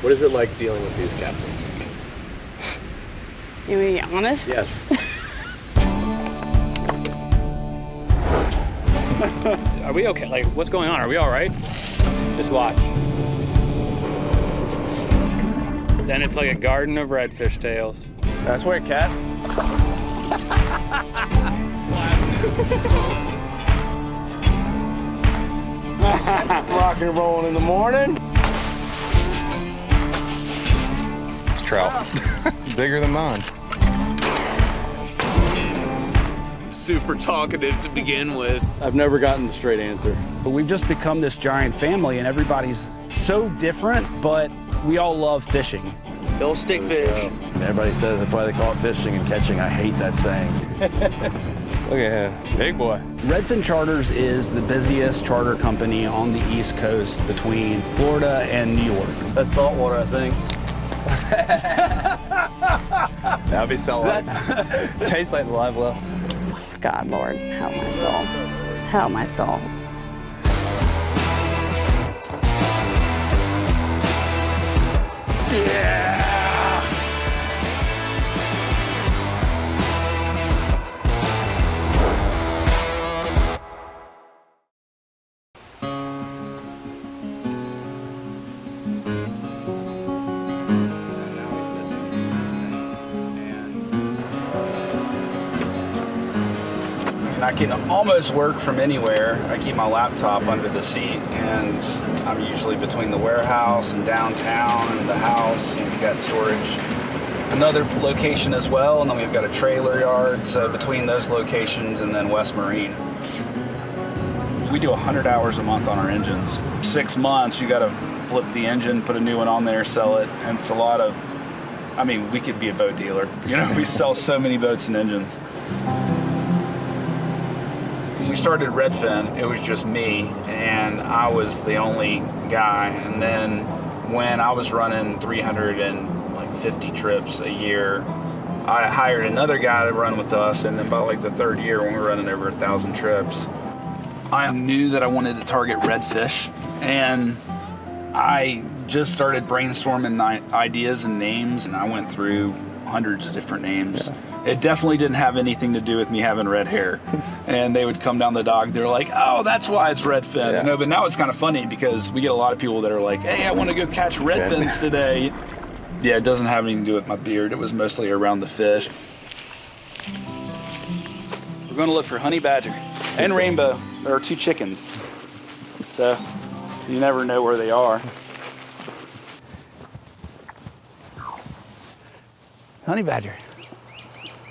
What is it like dealing with these captains? You want me to be honest? Yes. Are we okay? Like, what's going on? Are we all right? Just watch. Then it's like a garden of redfish tails. That's where, cat. Rock and rolling in the morning. It's trout. Bigger than mine. Super talkative to begin with. I've never gotten the straight answer. But we've just become this giant family, and everybody's so different, but we all love fishing. Don't stick fish. Everybody says that's why they call it fishing and catching. I hate that saying. Look at him, big boy. RedFin Charters is the busiest charter company on the East Coast between Florida and New York. That's saltwater, I think. That'll be saltwater. Tastes like the live well. God, Lord, help my soul. Help my soul. And I can almost work from anywhere. I keep my laptop under the seat, and I'm usually between the warehouse and downtown and the house, and we've got storage. Another location as well, and then we've got a trailer yard, so between those locations and then West Marine. We do 100 hours a month on our engines. 6 months, you gotta flip the engine, put a new one on there, sell it, and it's a lot of, I mean, we could be a boat dealer. You know, we sell so many boats and engines. We started RedFin, it was just me, and I was the only guy. And then when I was running 350 trips a year, I hired another guy to run with us, and then about like the third year when we were running over 1,000 trips, I knew that I wanted to target redfish, and I just started brainstorming ideas and names, and I went through hundreds of different names. Yeah. It definitely didn't have anything to do with me having red hair. And they would come down the dock, they're like, oh, that's why it's redfin. Yeah. You know, but now it's kind of funny because we get a lot of people that are like, hey, I want to go catch redfins today. Yeah, it doesn't have anything to do with my beard. It was mostly around the fish. We're going to look for honey badger and rainbow. There are 2 chickens. So you never know where they are. Honey badger.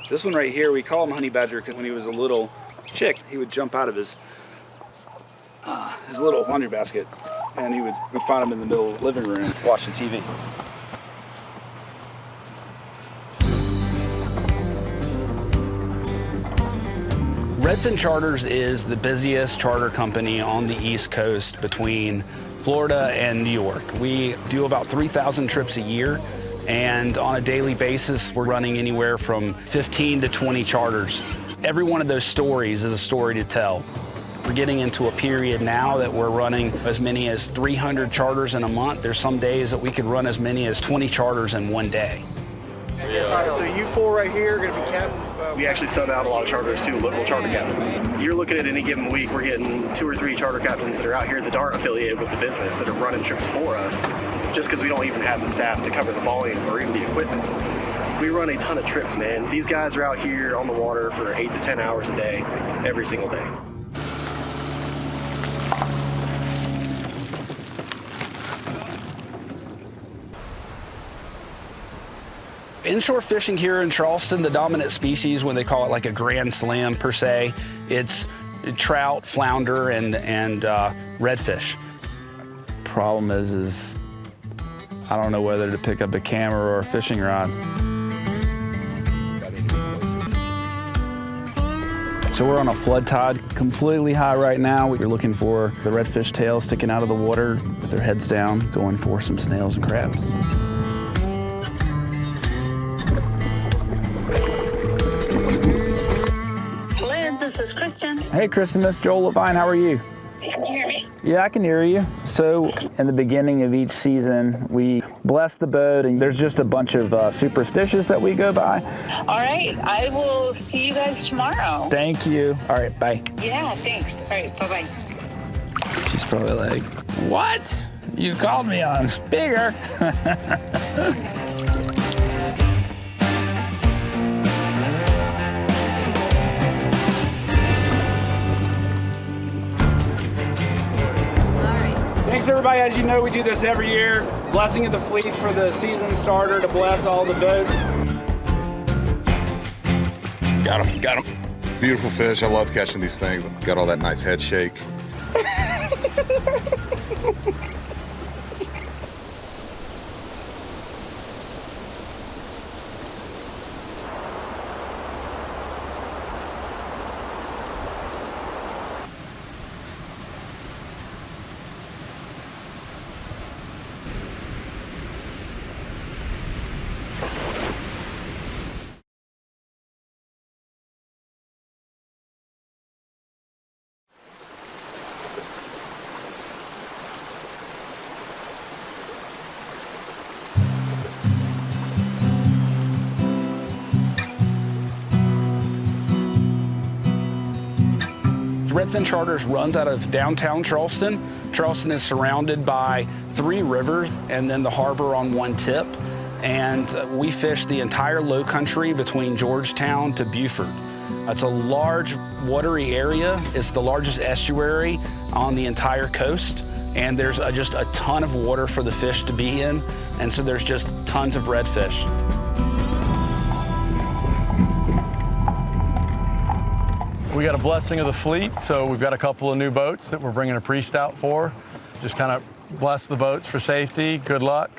This one right here, we call him honey badger because when he was a little chick, he would jump out of his little laundry basket, and we'd find him in the middle of the living room watching TV. RedFin Charters is the busiest charter company on the East Coast between Florida and New York. We do about 3,000 trips a year. And on a daily basis, we're running anywhere from 15 to 20 charters. Every one of those stories is a story to tell. We're getting into a period now that we're running as many as 300 charters in a month. There's some days that we could run as many as 20 charters in one day. So you 4 right here are going to be captain? We actually sub out a lot of charters too, local charter captains. You're looking at any given week, we're getting 2 or 3 charter captains that are out here that aren't affiliated with the business that are running trips for us, just because we don't even have the staff to cover the volume or even the equipment. We run a ton of trips, man. These guys are out here on the water for 8 to 10 hours a day, every single day. Inshore fishing here in Charleston, the dominant species, when they call it like a grand slam per se, it's trout, flounder, and redfish. Problem is I don't know whether to pick up a camera or a fishing rod. So we're on a flood tide, completely high right now. You're looking for the redfish tail sticking out of the water with their heads down, going for some snails and crabs. This is Kristen. Hey, Kristen, this is Joel Levine. How are you? Can you hear me? Yeah, I can hear you. So in the beginning of each season, we bless the boat, and there's just a bunch of superstitions that we go by. All right, I will see you guys tomorrow. Thank you. All right, bye. Yeah, thanks. All right, bye-bye. She's probably like, what? You called me on speaker. Thanks everybody. As you know, we do this every year. Blessing of the fleet for the season starter to bless all the boats. Got him. Beautiful fish. I love catching these things. Got all that nice head shake. RedFin Charters runs out of downtown Charleston. Charleston is surrounded by 3 rivers and then the harbor on one tip. And we fish the entire low country between Georgetown to Beaufort. It's a large watery area. It's the largest estuary on the entire coast. And there's just a ton of water for the fish to be in. And so there's just tons of redfish. We got a blessing of the fleet, so we've got a couple of new boats that we're bringing a priest out for. Just kind of bless the boats for safety, good luck.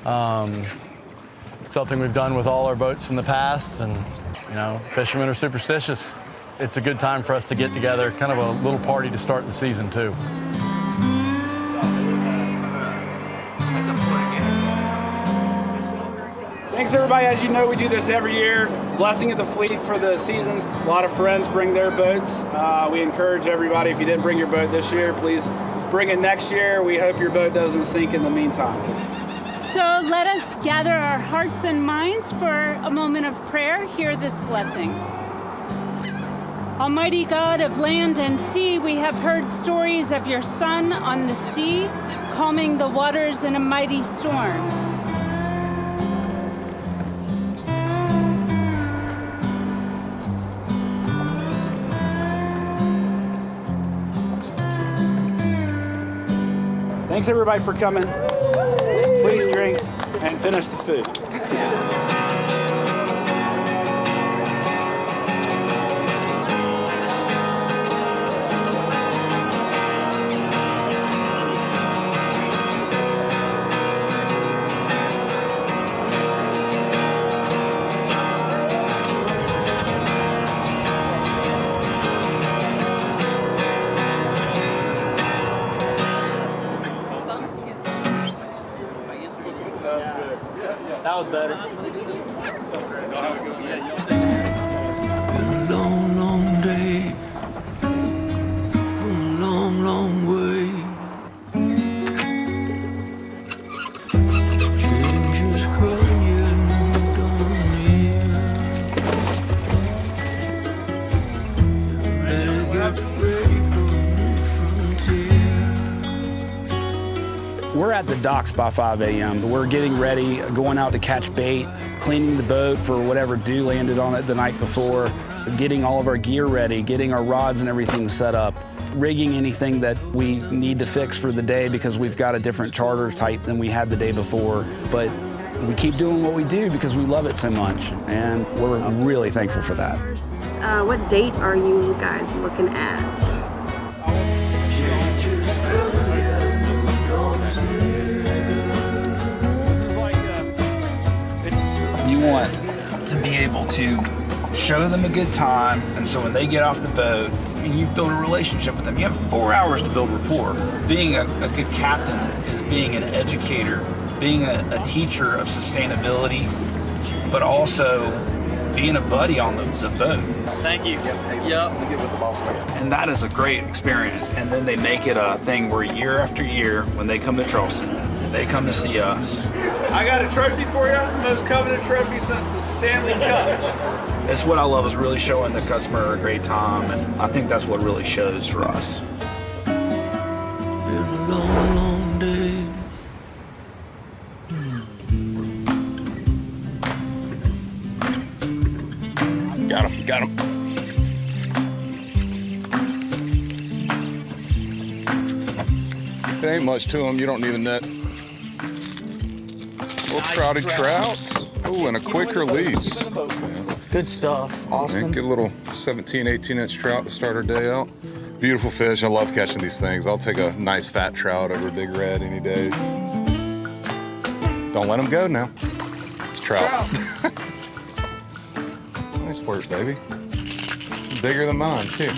It's something we've done with all our boats in the past, and you know, fishermen are superstitious. It's a good time for us to get together, kind of a little party to start the season too. Thanks everybody. As you know, we do this every year. Blessing of the fleet for the seasons. A lot of friends bring their boats. We encourage everybody, if you didn't bring your boat this year, please bring it next year. We hope your boat doesn't sink in the meantime. So let us gather our hearts and minds for a moment of prayer. Hear this blessing. Almighty God of land and sea, we have heard stories of your Son on the sea, calming the waters in a mighty storm. Thanks everybody for coming. Please drink and finish the food. That was better. Been a long, long day, from a long, long way. Changes come, you moved on near. Better get ready for the frontier. We're at the docks by 5 a.m. We're getting ready, going out to catch bait, cleaning the boat for whatever dew landed on it the night before, getting all of our gear ready, getting our rods and everything set up, rigging anything that we need to fix for the day because we've got a different charter type than we had the day before. But we keep doing what we do because we love it so much, and we're really thankful for that. What date are you guys looking at? You want to be able to show them a good time, and so when they get off the boat and you build a relationship with them, you have 4 hours to build rapport. Being a good captain is being an educator, being a teacher of sustainability, but also being a buddy on the boat. Thank you. Yep. And that is a great experience. And then they make it a thing where year after year, when they come to Charleston, They come to see us. I got a trophy for you, most coveted trophy since the Stanley Cup. That's what I love, is really showing the customer a great time, and I think that's what really shows for us. Been a long, long day. Got him, got him. There ain't much to them. You don't need a net. Little trouted trout. Oh, and a quick release. Good stuff. And get a little 17, 18-inch trout to start our day out. Beautiful fish. I love catching these things. I'll take a nice fat trout over a big red any day. Don't let them go now. It's trout. Nice work, baby. Bigger than mine, too.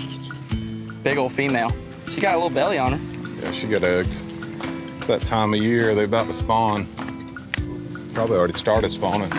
Big old female. She got a little belly on her. Yeah, she got egged. It's that time of year. They're about to spawn. Probably already started spawning.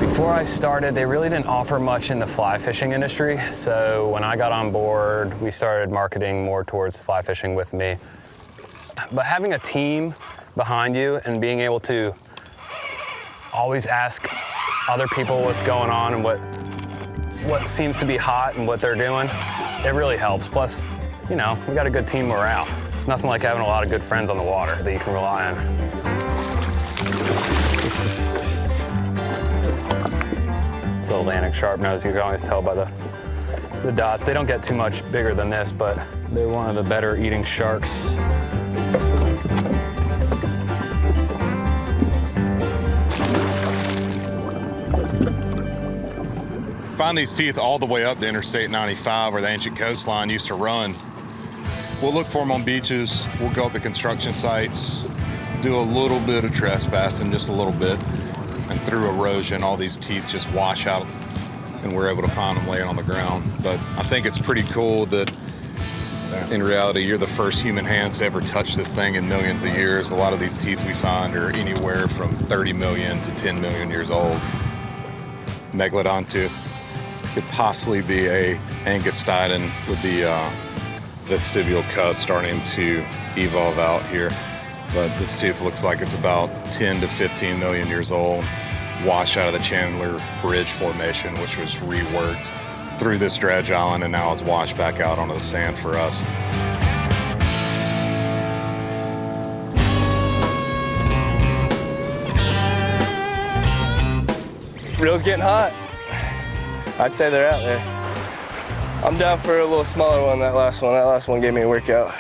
Before I started, they really didn't offer much in the fly fishing industry. So when I got on board, we started marketing more towards fly fishing with me. But having a team behind you and being able to always ask other people what's going on and what seems to be hot and what they're doing, it really helps. Plus, you know, we got a good team morale. It's nothing like having a lot of good friends on the water that you can rely on. It's Atlantic sharpnose. You can always tell by the dots. They don't get too much bigger than this, but they're one of the better eating sharks. Find these teeth all the way up to Interstate 95 where the ancient coastline used to run. We'll look for them on beaches. We'll go up to construction sites, do a little bit of trespassing, just a little bit. And through erosion, all these teeth just wash out and we're able to find them laying on the ground. But I think it's pretty cool that in reality, you're the first human hands to ever touch this thing in millions of years. A lot of these teeth we find are anywhere from 30 million to 10 million years old. Megalodon tooth could possibly be a Angustidon with the vestibular cuss starting to evolve out here. But this tooth looks like it's about 10 to 15 million years old, washed out of the Chandler Bridge Formation, which was reworked through this dredge island, and now it's washed back out onto the sand for us. Reel's getting hot. I'd say they're out there. I'm down for a little smaller one, that last one. That last one gave me a workout.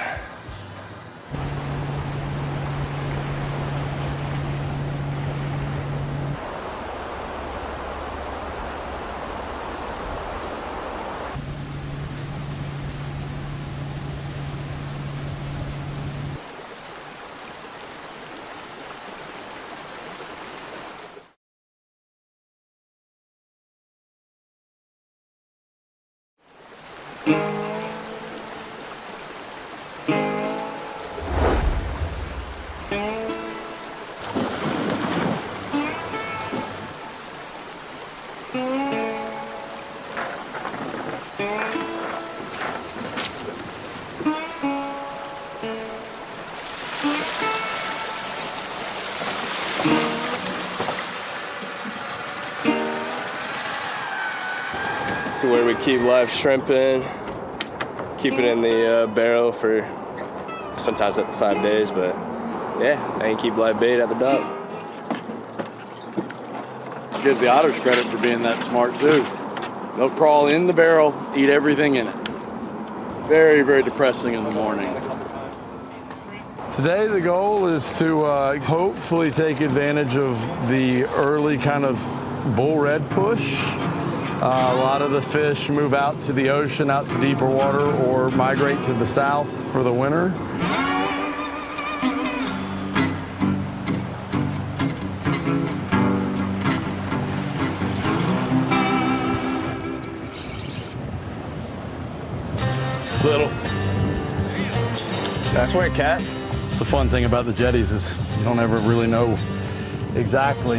So where we keep live shrimp in, keep it in the barrel for sometimes up to 5 days, but yeah, they can keep live bait at the dock. Give the otters credit for being that smart too. They'll crawl in the barrel, eat everything in it. Very, very depressing in the morning. Today the goal is to hopefully take advantage of the early kind of bull red push. A lot of the fish move out to the ocean, out to deeper water, or migrate to the south for the winter. Little. That's where cat. It's the fun thing about the jetties is you don't ever really know exactly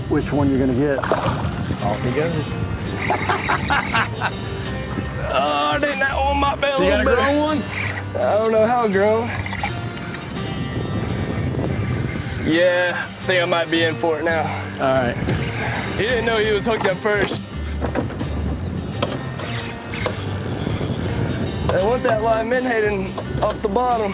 which one you're gonna get. Off he goes. Oh, didn't that on my belly? You got a grown one? I don't know how grown. Yeah, I think I might be in for it now. All right. He didn't know he was hooked up first. I want that live menhaden off the bottom.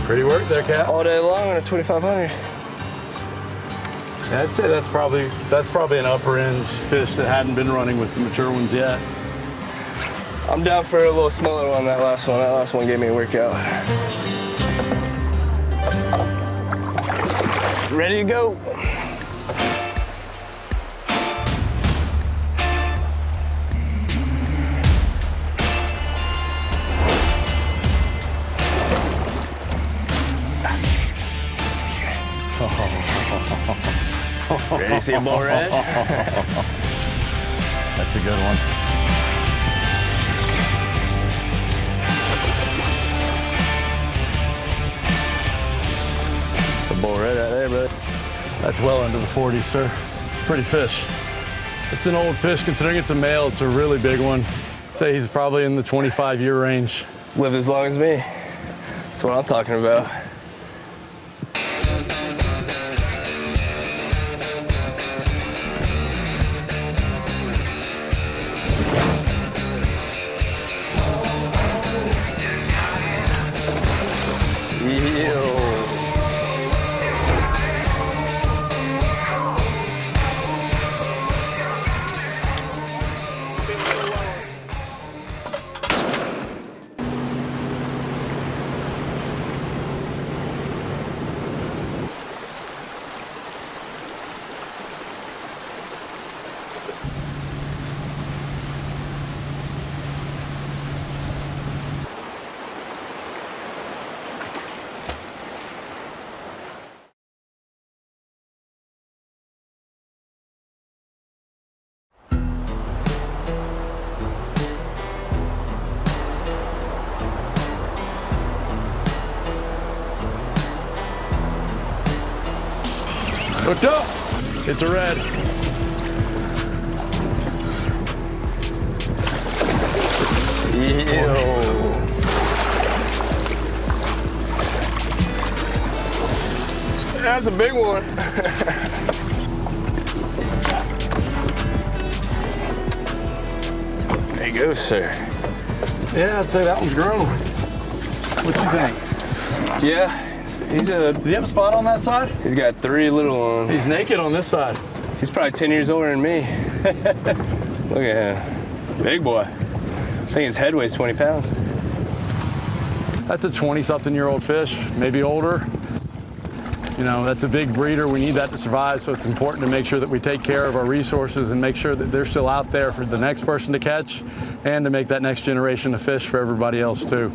Pretty work there, Cat. All day long on a 2500. Yeah, I'd say that's probably an upper end fish that hadn't been running with the mature ones yet. I'm down for a little smaller one, that last one. That last one gave me a workout. Ready to go. Ready to see a bull red? That's a good one. It's a bull red right there, brother. That's well into the 40s, sir. Pretty fish. It's an old fish. Considering it's a male, it's a really big one. I'd say he's probably in the 25-year range. Live as long as me. That's what I'm talking about. Hooked up. It's a red. That's a big one. There you go, sir. Yeah, I'd say that one's grown. What you think? Yeah, he's a... Does he have a spot on that side? He's got 3 little ones. He's naked on this side. He's probably 10 years older than me. Look at him. Big boy. I think his head weighs 20 pounds. That's a 20-something-year-old fish, maybe older. You know, that's a big breeder. We need that to survive, so it's important to make sure that we take care of our resources and make sure that they're still out there for the next person to catch and to make that next generation of fish for everybody else, too.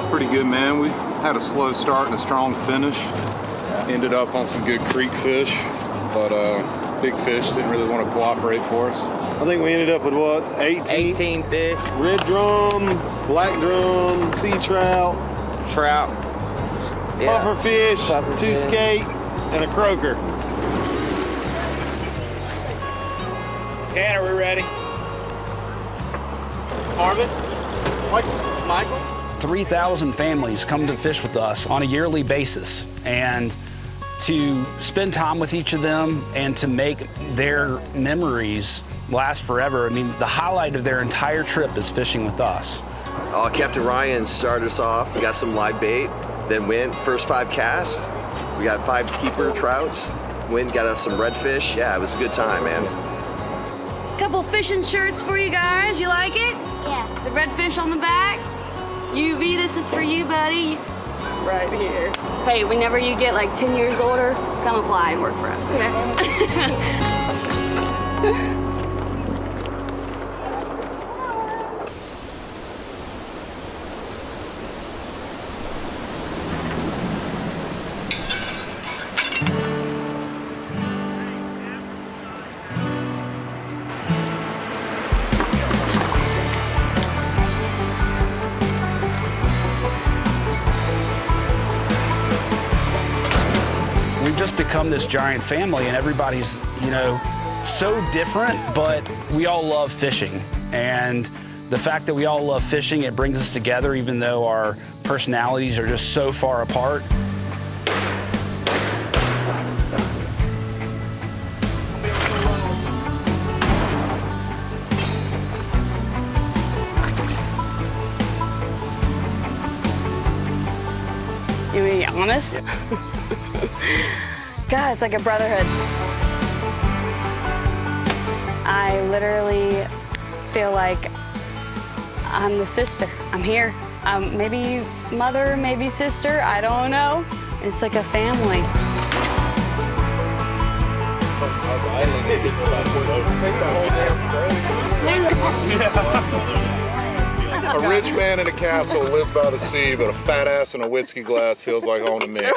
Pretty good, man. We had a slow start and a strong finish. Ended up on some good creek fish, but big fish didn't really want to cooperate for us. I think we ended up with what, 18 fish. Red drum, black drum, sea trout, puffer fish, 2 skate, and a croaker. Dan, are we ready? Marvin? Michael? 3,000 families come to fish with us on a yearly basis, and to spend time with each of them and to make their memories last forever. I mean, the highlight of their entire trip is fishing with us. Captain Ryan started us off. We got some live bait, then went first 5 casts. We got 5 keeper trouts, Went and got us some redfish. Yeah, it was a good time, man. Couple fishing shirts for you guys. You like it? Yes. The redfish on the back. UV, this is for you, buddy. Right here. Hey, whenever you get like 10 years older, come apply and work for us, okay? We've just become this giant family, and everybody's, you know, so different, but we all love fishing. And the fact that we all love fishing, it brings us together even though our personalities are just so far apart. You want to be honest? God, it's like a brotherhood. I literally feel like I'm the sister. I'm here. Maybe mother, maybe sister, I don't know. It's like a family. A rich man in a castle lives by the sea, but a fat ass in a whiskey glass feels like home to me.